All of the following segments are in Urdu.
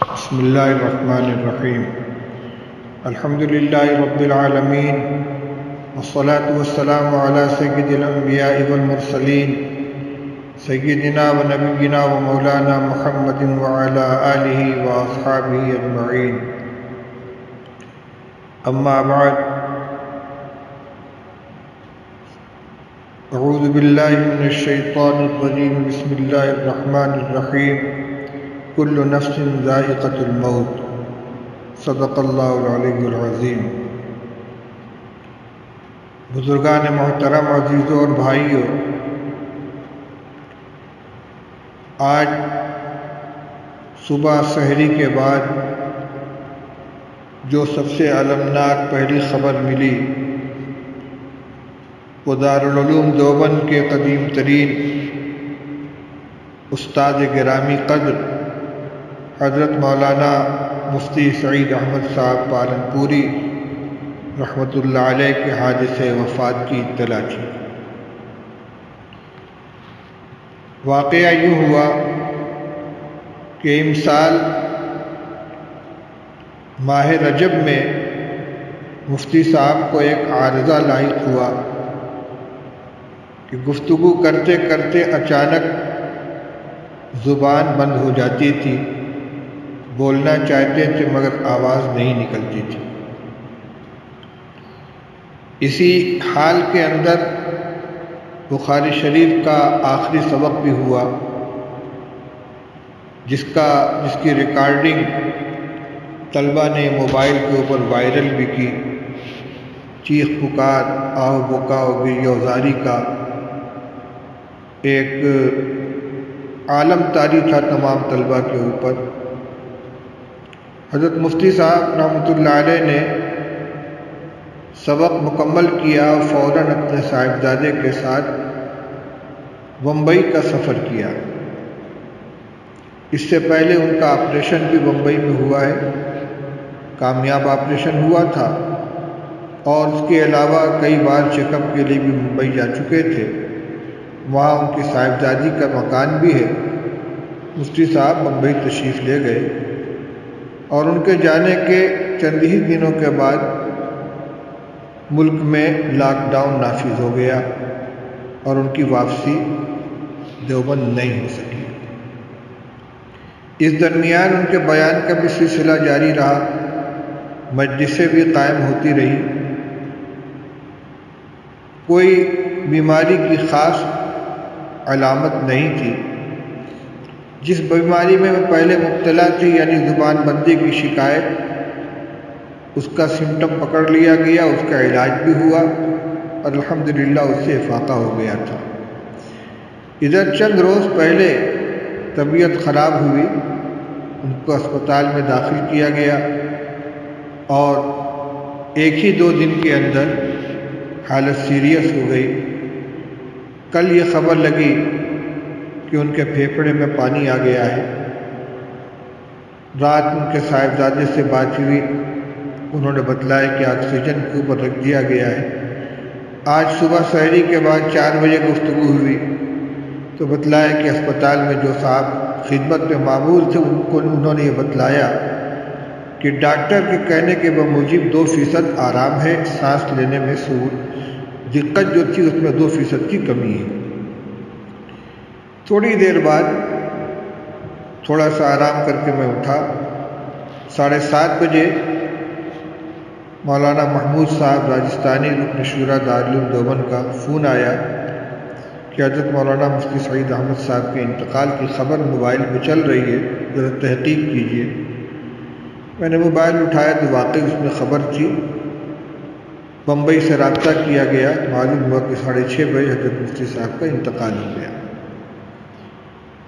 بسم اللہ الرحمن الرحیم الحمد للہ رب العالمین والصلاة والسلام علی سید الانبیاء والمرسلین سیدنا و نبینا و مولانا محمد وعلی آلہ و اصحابہ اجمعین اما بعد اعوذ باللہ من الشیطان الرجیم بسم اللہ الرحمن الرحیم کل نفس ذائقۃ الموت صدق اللہ العلی العظیم۔ بزرگان محترم، عزیزوں اور بھائیوں، آج صبح سحری کے بعد جو سب سے المناک پہلی خبر ملی وہ دارالعلوم دیوبند کے قدیم ترین استاد گرامی قدر حضرت مولانا مفتی سعید احمد صاحب پالنپوری رحمۃ اللہ علیہ کے حادثے وفات کی اطلاع تھی۔ واقعہ یوں ہوا کہ امسال ماہ رجب میں مفتی صاحب کو ایک عارضہ لاحق ہوا کہ گفتگو کرتے کرتے اچانک زبان بند ہو جاتی تھی، بولنا چاہتے تھے مگر آواز نہیں نکلتی تھی۔ اسی حال کے اندر بخاری شریف کا آخری سبق بھی ہوا جس کی ریکارڈنگ طلبہ نے موبائل کے اوپر وائرل بھی کی۔ چیخ پکار، آہ بکا و گریہ‌وزاری کا ایک عالم طاری تھا تمام طلبہ کے اوپر۔ حضرت مفتی صاحب رحمۃ اللہ علیہ نے سبق مکمل کیا اور فوراً اپنے صاحبزادے کے ساتھ بمبئی کا سفر کیا۔ اس سے پہلے ان کا آپریشن بھی بمبئی میں ہوا ہے، کامیاب آپریشن ہوا تھا، اور اس کے علاوہ کئی بار چیک اپ کے لیے بھی ممبئی جا چکے تھے۔ وہاں ان کی صاحبزادی کا مکان بھی ہے۔ مفتی صاحب بمبئی تشریف لے گئے اور ان کے جانے کے چند ہی دنوں کے بعد ملک میں لاک ڈاؤن نافذ ہو گیا اور ان کی واپسی دیوبند نہیں ہو سکی۔ اس درمیان ان کے بیان کا بھی سلسلہ جاری رہا، مجلسیں بھی قائم ہوتی رہی۔ کوئی بیماری کی خاص علامت نہیں تھی۔ جس بیماری میں پہلے مبتلا تھی یعنی زبان بندی کی شکایت، اس کا سمٹم پکڑ لیا گیا، اس کا علاج بھی ہوا اور الحمدللہ اس سے افاقہ ہو گیا تھا۔ ادھر چند روز پہلے طبیعت خراب ہوئی، ان کو اسپتال میں داخل کیا گیا اور ایک ہی 2 دن کے اندر حالت سیریس ہو گئی۔ کل یہ خبر لگی کہ ان کے پھیپھڑے میں پانی آ گیا ہے۔ رات ان کے صاحبزادے سے بات ہوئی، انہوں نے بتلایا کہ آکسیجن کے اوپر رکھ دیا گیا ہے۔ آج صبح سحری کے بعد 4 بجے گفتگو ہوئی تو بتلایا کہ اسپتال میں جو صاحب خدمت میں معمور تھے انہوں نے یہ بتلایا کہ ڈاکٹر کے کہنے کے بموجب 2% آرام ہے، سانس لینے میں دقت جو تھی اس میں 2% کی کمی ہے۔ تھوڑی دیر بعد تھوڑا سا آرام کر کے میں اٹھا، 7:30 بجے مولانا محمود صاحب راجستھانی رکن شورا دارالعلوم دیوبند کا فون آیا کہ حضرت مولانا مفتی سعید احمد صاحب کے انتقال کی خبر موبائل پہ چل رہی ہے، ذرا تحقیق کیجیے۔ میں نے موبائل اٹھایا تو واقعی اس میں خبر تھی۔ بمبئی سے رابطہ کیا گیا، معلوم ہوا کہ 6:30 بجے حضرت مفتی صاحب کا انتقال ہو گیا۔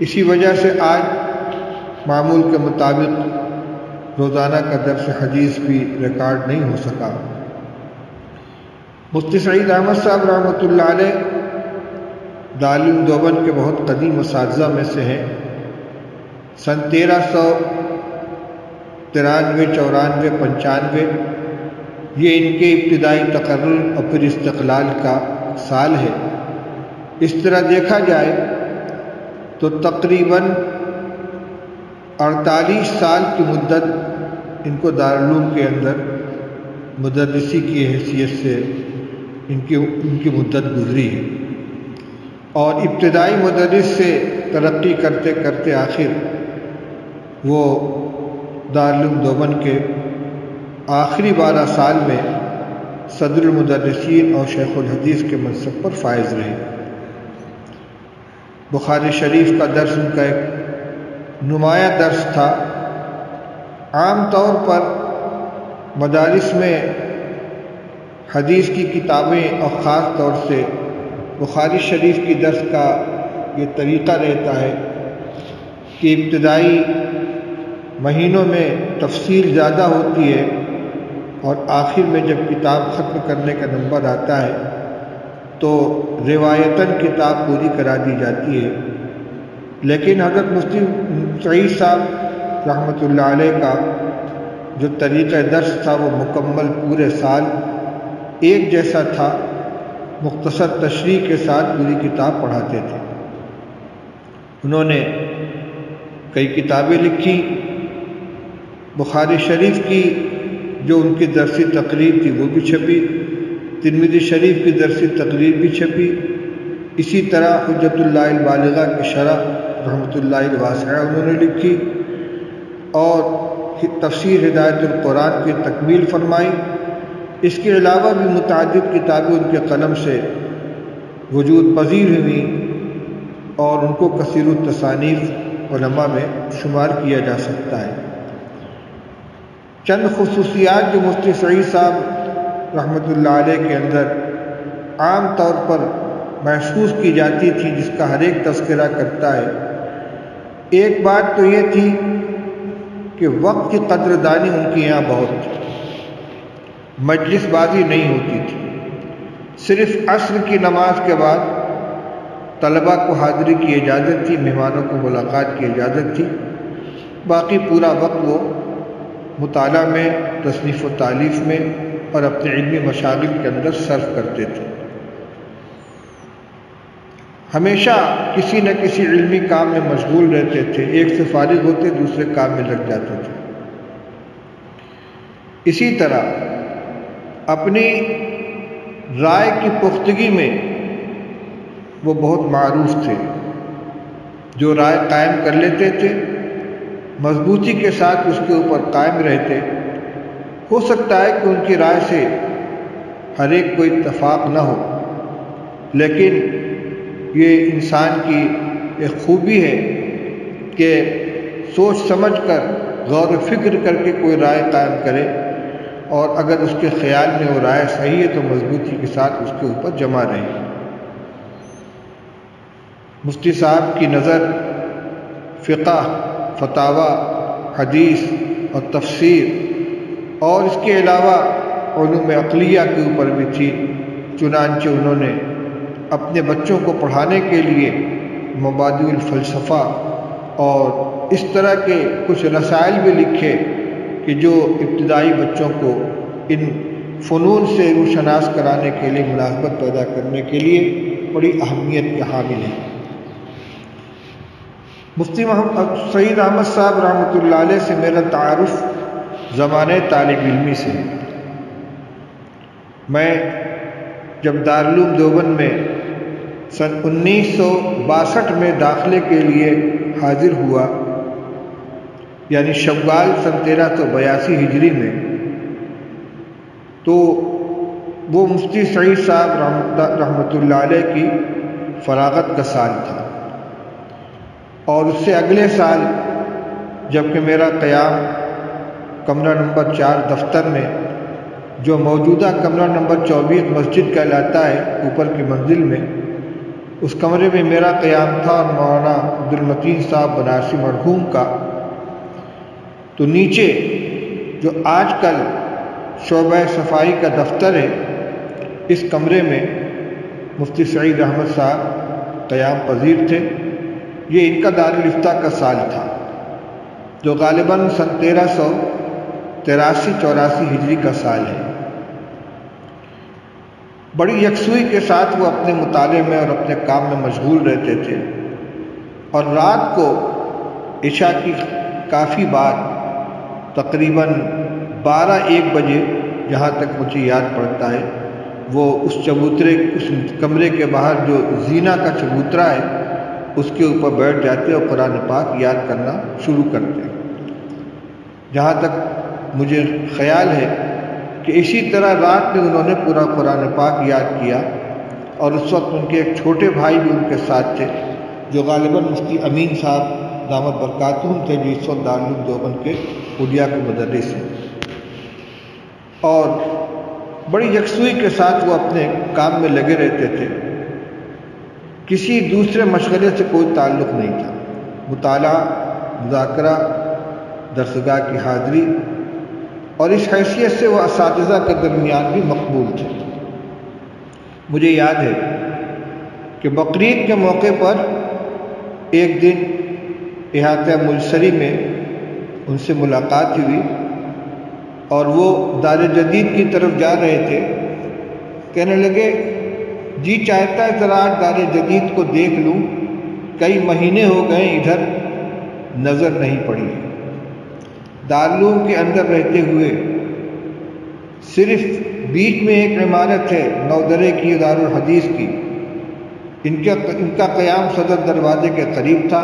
اسی وجہ سے آج معمول کے مطابق روزانہ کا درس حدیث بھی ریکارڈ نہیں ہو سکا۔ مفتی سعید احمد صاحب رحمۃ اللہ علیہ دارالعلوم دیوبند کے بہت قدیم اساتذہ میں سے ہیں۔ سن 1393، 94، 95 یہ ان کے ابتدائی تقرر اور پھر استقلال کا سال ہے۔ اس طرح دیکھا جائے تو تقریباً 48 سال کی مدت ان کو دارالعلوم کے اندر مدرسی کی حیثیت سے ان کی مدت گزری ہے، اور ابتدائی مدرس سے ترقی کرتے کرتے آخر وہ دارالعلوم دیوبند کے آخری 12 سال میں صدر المدرسین اور شیخ الحدیث کے منصب پر فائز رہے۔ بخاری شریف کا درس ان کا ایک نمایاں درس تھا۔ عام طور پر مدارس میں حدیث کی کتابیں اور خاص طور سے بخاری شریف کی درس کا یہ طریقہ رہتا ہے کہ ابتدائی مہینوں میں تفصیل زیادہ ہوتی ہے اور آخر میں جب کتاب ختم کرنے کا نمبر آتا ہے تو روایتاً کتاب پوری کرا دی جاتی ہے۔ لیکن حضرت مفتی سعید صاحب رحمۃ اللہ علیہ کا جو طریقہ درس تھا وہ مکمل پورے سال ایک جیسا تھا، مختصر تشریح کے ساتھ پوری کتاب پڑھاتے تھے۔ انہوں نے کئی کتابیں لکھی، بخاری شریف کی جو ان کی درسی تقریر تھی وہ بھی چھپی، ترمذی شریف کی درسی تقریر بھی چھپی، اسی طرح حجت اللہ البالغہ کی شرح رحمۃ اللہ الواسعہ انہوں نے لکھی، اور تفسیر ہدایت القرآن کی تکمیل فرمائی۔ اس کے علاوہ بھی متعدد کتابیں ان کے قلم سے وجود پذیر ہوئیں اور ان کو کثیر التصانیف علماء میں شمار کیا جا سکتا ہے۔ چند خصوصیات جو مفتی سعید صاحب رحمۃ اللہ علیہ کے اندر عام طور پر محسوس کی جاتی تھی، جس کا ہر ایک تذکرہ کرتا ہے، ایک بات تو یہ تھی کہ وقت کی قدردانی ان کے یہاں بہت تھی، مجلس بازی نہیں ہوتی تھی۔ صرف عصر کی نماز کے بعد طلباء کو حاضری کی اجازت تھی، مہمانوں کو ملاقات کی اجازت تھی، باقی پورا وقت وہ مطالعہ میں، تصنیف و تالیف میں اور اپنے علمی مشاغل کے اندر صرف کرتے تھے۔ ہمیشہ کسی نہ کسی علمی کام میں مشغول رہتے تھے، ایک سے فارغ ہوتے دوسرے کام میں لگ جاتے تھے۔ اسی طرح اپنی رائے کی پختگی میں وہ بہت معروف تھے، جو رائے قائم کر لیتے تھے مضبوطی کے ساتھ اس کے اوپر قائم رہتے۔ ہو سکتا ہے کہ ان کی رائے سے ہر ایک کو اتفاق نہ ہو، لیکن یہ انسان کی ایک خوبی ہے کہ سوچ سمجھ کر غور و فکر کر کے کوئی رائے قائم کرے، اور اگر اس کے خیال میں وہ رائے صحیح ہے تو مضبوطی کے ساتھ اس کے اوپر جمع رہے۔ مفتی صاحب کی نظر فقہ، فتاوی، حدیث اور تفسیر اور اس کے علاوہ علوم عقلیہ کے اوپر بھی تھی، چنانچہ انہوں نے اپنے بچوں کو پڑھانے کے لیے مبادئ الفلسفہ اور اس طرح کے کچھ رسائل بھی لکھے کہ جو ابتدائی بچوں کو ان فنون سے روشناس کرانے کے لیے، مناسبت پیدا کرنے کے لیے بڑی اہمیت کے حامل ہیں۔ مفتی سعید احمد صاحب رحمۃ اللہ علیہ سے میرا تعارف زمانۂ طالب علمی سے ہے۔ میں جب دارالعلوم دیوبند میں سن 1962 میں داخلے کے لیے حاضر ہوا، یعنی شوال سن 1382 ہجری میں، تو وہ مفتی سعید صاحب رحمۃ اللہ علیہ کی فراغت کا سال تھا، اور اس سے اگلے سال جبکہ میرا قیام کمرہ نمبر 4 دفتر میں، جو موجودہ کمرہ نمبر 24 مسجد کہلاتا ہے اوپر کی منزل میں، اس کمرے میں میرا قیام تھا اور مولانا عبدالمتین صاحب بنارسی مرحوم کا، تو نیچے جو آج کل شعبہ صفائی کا دفتر ہے، اس کمرے میں مفتی سعید احمد صاحب قیام پذیر تھے۔ یہ ان کا دارالافتاء کا سال تھا، جو غالباً سن 1383-84 ہجری کا سال ہے۔ بڑی یکسوئی کے ساتھ وہ اپنے مطالعے میں اور اپنے کام میں مشغول رہتے تھے، اور رات کو عشاء کی کافی بعد تقریباً 12-1 بجے جہاں تک مجھے یاد پڑتا ہے، وہ اس کمرے کے باہر جو زینہ کا چبوترا ہے اس کے اوپر بیٹھ جاتے اور قرآن پاک یاد کرنا شروع کرتے۔ جہاں تک مجھے خیال ہے کہ اسی طرح رات میں انہوں نے پورا قرآن پاک یاد کیا، اور اس وقت ان کے ایک چھوٹے بھائی بھی ان کے ساتھ تھے جو غالباً مفتی امین صاحب دامت برکاتہم تھے، جو اس وقت دارالعلوم دیوبند کے اڈیا کے مدرس ہیں، اور بڑی یکسوئی کے ساتھ وہ اپنے کام میں لگے رہتے تھے۔ کسی دوسرے مشغلے سے کوئی تعلق نہیں تھا۔ مطالعہ، مذاکرہ، درسگاہ کی حاضری، اور اس حیثیت سے وہ اساتذہ کے درمیان بھی مقبول تھے۔ مجھے یاد ہے کہ بقرعید کے موقع پر ایک دن احاطہ ملسری میں ان سے ملاقات ہوئی، اور وہ دار جدید کی طرف جا رہے تھے۔ کہنے لگے جی چاہتا ہے ذرا آج دار جدید کو دیکھ لوں، کئی مہینے ہو گئے ادھر نظر نہیں پڑی۔ دارالعلوم کے اندر رہتے ہوئے صرف بیچ میں ایک عمارت ہے نودرے کی، دارالحدیث کی، ان کا قیام صدر دروازے کے قریب تھا۔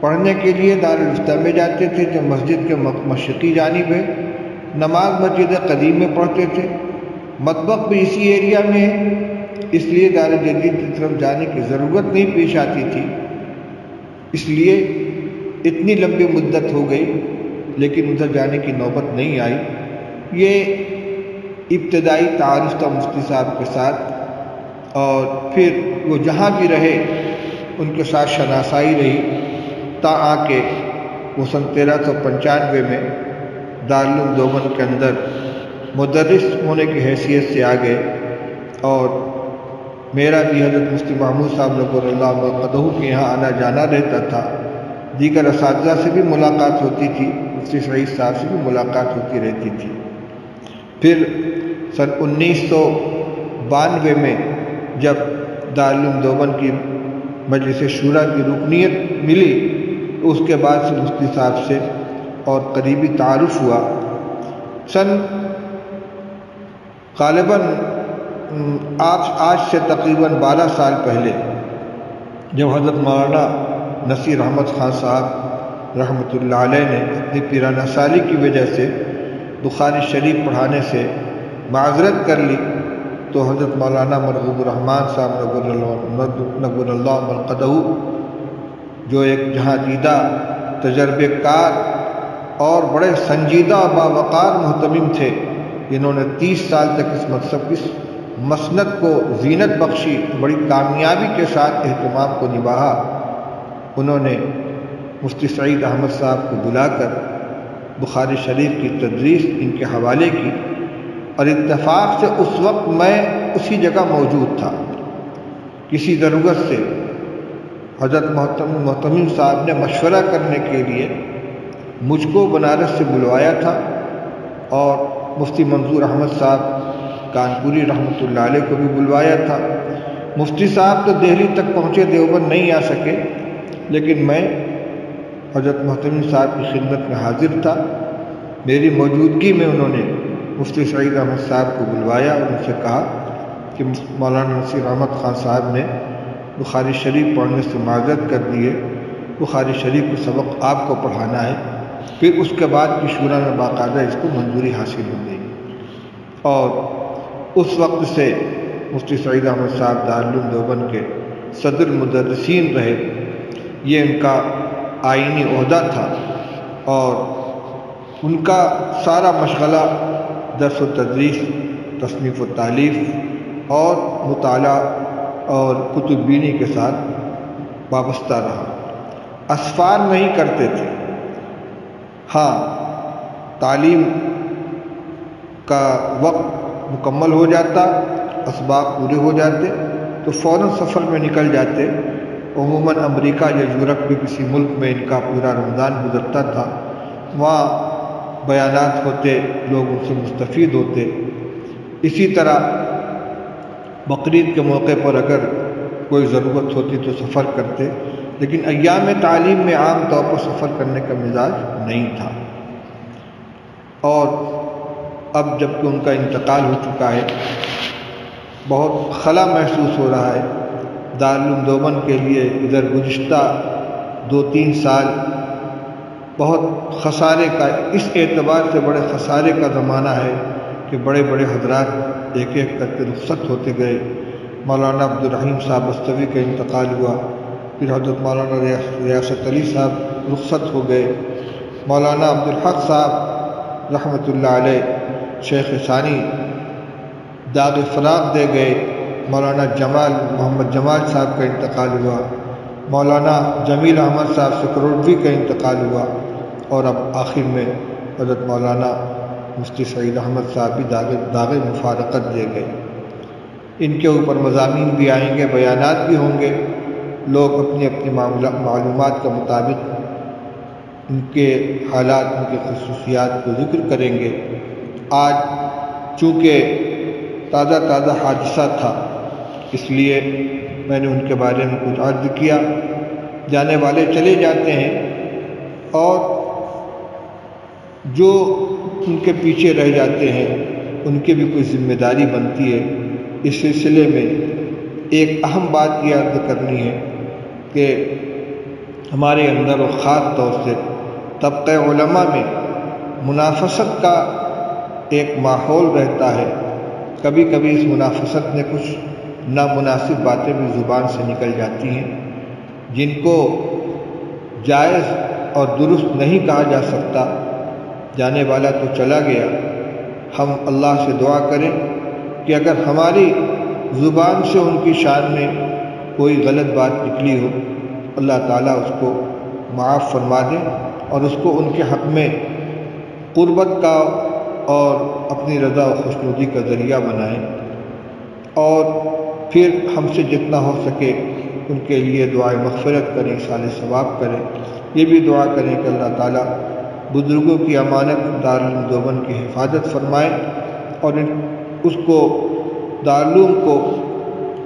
پڑھنے کے لیے دارالفتہ میں جاتے تھے جو مسجد کے مشرقی جانب ہے، نماز مسجد قدیم میں پڑھتے تھے، مطبخ بھی اسی ایریا میں ہے، اس لیے دار جدید کی طرف جانے کی ضرورت نہیں پیش آتی تھی۔ اس لیے اتنی لمبی مدت ہو گئی لیکن ادھر جانے کی نوبت نہیں آئی۔ یہ ابتدائی تعارف تھا مفتی صاحب کے ساتھ، اور پھر وہ جہاں بھی رہے ان کے ساتھ شناسائی رہی، تا آ کے وہ سن 1395 میں دارالعلوم دیوبند کے اندر مدرس ہونے کی حیثیت سے آ گئے، اور میرا بھی حضرت مفتی محمود صاحب نور اللہ قدہ کے یہاں آنا جانا رہتا تھا۔ دیگر اساتذہ سے بھی ملاقات ہوتی تھی، مفتی سعید صاحب سے بھی ملاقات ہوتی رہتی تھی۔ پھر سن 1992 میں جب دارالعلوم دیوبند کی مجلس شورا کی رکنیت ملی تو اس کے بعد سے مفتی صاحب سے اور قریبی تعارف ہوا۔ سن غالباً آج سے تقریباً 12 سال پہلے جب حضرت مولانا نصیر احمد خان صاحب رحمۃ اللہ علیہ نے اپنی پیرانہ سالی کی وجہ سے بخاری شریف پڑھانے سے معذرت کر لی، تو حضرت مولانا مرغوب الرحمن صاحب نور اللہ مرقدہ، جو ایک جہاں دیدہ تجربے کار اور بڑے سنجیدہ و باوقار محتمم تھے، انہوں نے 30 سال تک اس مسند کو زینت بخشی، بڑی کامیابی کے ساتھ اہتمام کو نبھایا۔ انہوں نے مفتی سعید احمد صاحب کو بلا کر بخاری شریف کی تدریس ان کے حوالے کی، اور اتفاق سے اس وقت میں اسی جگہ موجود تھا۔ کسی ضرورت سے حضرت محتمم صاحب نے مشورہ کرنے کے لیے مجھ کو بنارس سے بلوایا تھا، اور مفتی منظور احمد صاحب کانپوری رحمۃ اللہ علیہ کو بھی بلوایا تھا۔ مفتی صاحب تو دہلی تک پہنچے، دیوبند نہیں آ سکے، لیکن میں حضرت محتمم صاحب کی خدمت میں حاضر تھا۔ میری موجودگی میں انہوں نے مفتی سعید احمد صاحب کو بلوایا اور ان سے کہا کہ مولانا نصیر احمد خان صاحب نے بخاری شریف پڑھنے سے معذرت کر دی ہے، بخاری شریف کو سبق آپ کو پڑھانا ہے۔ پھر اس کے بعد کی شورا میں باقاعدہ اس کو منظوری حاصل ہو گئی، اور اس وقت سے مفتی سعید احمد صاحب دارالعلوم دیوبند کے صدر مدرسین رہے۔ یہ ان کا آئینی عہدہ تھا، اور ان کا سارا مشغلہ درس و تدریس، تصنیف و تالیف اور مطالعہ اور کتب بینی کے ساتھ وابستہ رہا۔ اسفار نہیں کرتے تھے، ہاں تعلیم کا وقت مکمل ہو جاتا، اسباق پورے ہو جاتے تو فوراً سفر میں نکل جاتے۔ عموماً امریکہ یا یورپ کے کسی ملک میں ان کا پورا رمضان گزرتا تھا، وہاں بیانات ہوتے، لوگ ان سے مستفید ہوتے۔ اسی طرح بقرعید کے موقع پر اگر کوئی ضرورت ہوتی تو سفر کرتے، لیکن ایام تعلیم میں عام طور پر سفر کرنے کا مزاج نہیں تھا۔ اور اب جب کہ ان کا انتقال ہو چکا ہے، بہت خلا محسوس ہو رہا ہے۔ دارالعلوم دیوبند کے لیے ادھر گزشتہ 2-3 سال بہت خسارے کا، اس اعتبار سے بڑے خسارے کا زمانہ ہے کہ بڑے بڑے حضرات ایک ایک کر کے رخصت ہوتے گئے۔ مولانا عبدالرحیم صاحب بستوی کا انتقال ہوا، پھر حضرت مولانا ریاست علی صاحب رخصت ہو گئے، مولانا عبدالحق صاحب رحمۃ اللہ علیہ شیخ ثانی داغ فراق دے گئے، مولانا محمد جمال صاحب کا انتقال ہوا، مولانا جمیل احمد صاحب سکروٹوی کا انتقال ہوا، اور اب آخر میں حضرت مولانا مفتی سعید احمد صاحب بھی داغ مفارقت دے گئے۔ ان کے اوپر مضامین بھی آئیں گے، بیانات بھی ہوں گے، لوگ اپنی اپنی معلومات کے مطابق ان کے حالات، ان کے خصوصیات کو ذکر کریں گے۔ آج چونکہ تازہ حادثہ تھا، اس لیے میں نے ان کے بارے میں کچھ عرض کیا۔ جانے والے چلے جاتے ہیں، اور جو ان کے پیچھے رہ جاتے ہیں ان کی بھی کوئی ذمہ داری بنتی ہے۔ اس سلسلے میں ایک اہم بات یہ عرض کرنی ہے کہ ہمارے اندر و خاص طور سے طبقہ علماء میں منافست کا ایک ماحول رہتا ہے۔ کبھی کبھی اس منافست میں کچھ نامناسب باتیں بھی زبان سے نکل جاتی ہیں، جن کو جائز اور درست نہیں کہا جا سکتا۔ جانے والا تو چلا گیا، ہم اللہ سے دعا کریں کہ اگر ہماری زبان سے ان کی شان میں کوئی غلط بات نکلی ہو، اللہ تعالیٰ اس کو معاف فرما دے اور اس کو ان کے حق میں قربت کا اور اپنی رضا و خوشنودی کا ذریعہ بنائیں، اور پھر ہم سے جتنا ہو سکے ان کے لیے دعائے مغفرت کریں، ایصال ثواب کریں۔ یہ بھی دعا کریں کہ اللہ تعالیٰ بزرگوں کی امانت دارالعلوم دیوبند کی حفاظت فرمائے، اور اس کو دارالعلوم کو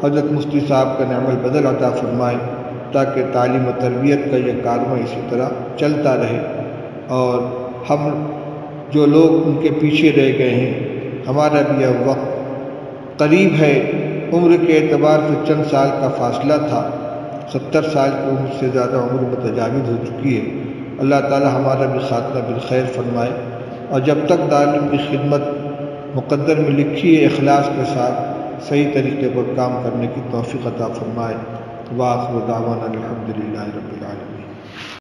حضرت مفتی صاحب کا نعم البدل عطا فرمائے، تاکہ تعلیم و تربیت کا یہ کارواں اسی طرح چلتا رہے۔ اور ہم جو لوگ ان کے پیچھے رہ گئے ہیں، ہمارا بھی یہ وقت قریب ہے۔ عمر کے اعتبار سے چند سال کا فاصلہ تھا، 70 سال کی عمر سے زیادہ عمر متجاوز ہو چکی ہے۔ اللہ تعالی ہمارا بھی خاتمہ بالخیر فرمائے، اور جب تک دارالعلوم کی خدمت مقدر میں لکھی ہے، اخلاص کے ساتھ صحیح طریقے پر کام کرنے کی توفیق عطا فرمائے۔ وآخر دعوانا الحمدللہ رب العالمین۔